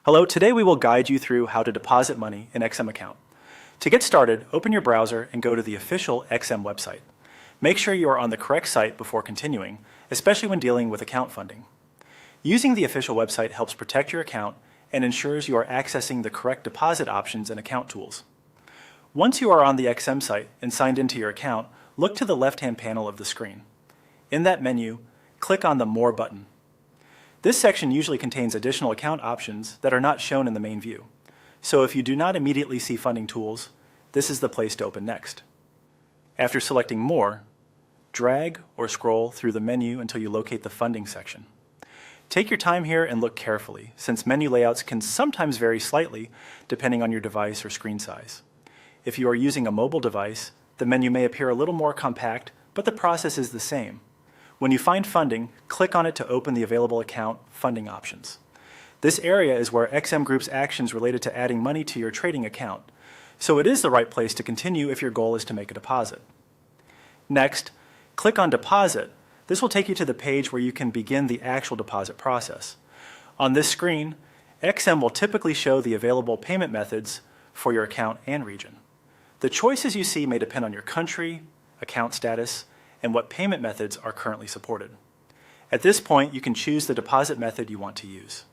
Hello, today we will guide you through how to deposit money in XM account. To get started, open your browser and go to the official XM website. Make sure you are on the correct site before continuing, especially when dealing with account funding. Using the official website helps protect your account and ensures you are accessing the correct deposit options and account tools. Once you are on the XM site and signed into your account, look to the left-hand panel of the screen. In that menu, click on the More button. This section usually contains additional account options that are not shown in the main view. So if you do not immediately see funding tools, this is the place to open next. After selecting More, drag or scroll through the menu until you locate the funding section. Take your time here and look carefully, since menu layouts can sometimes vary slightly depending on your device or screen size. If you are using a mobile device, the menu may appear a little more compact, but the process is the same. When you find funding, click on it to open the available account funding options. This area is where XM groups actions related to adding money to your trading account, so it is the right place to continue if your goal is to make a deposit. Next, click on Deposit. This will take you to the page where you can begin the actual deposit process. On this screen, XM will typically show the available payment methods for your account and region. The choices you see may depend on your country, account status, and what payment methods are currently supported. At this point, you can choose the deposit method you want to use.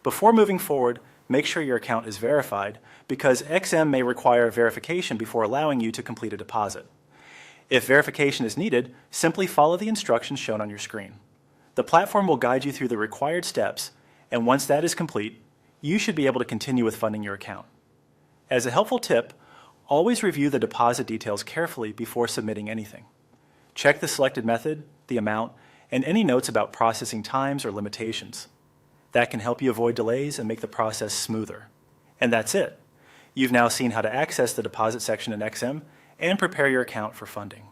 Before moving forward, make sure your account is verified because XM may require verification before allowing you to complete a deposit. If verification is needed, simply follow the instructions shown on your screen. The platform will guide you through the required steps, and once that is complete, you should be able to continue with funding your account. As a helpful tip, always review the deposit details carefully before submitting anything. Check the selected method, the amount, and any notes about processing times or limitations. That can help you avoid delays and make the process smoother. And that's it. You've now seen how to access the deposit section in XM and prepare your account for funding.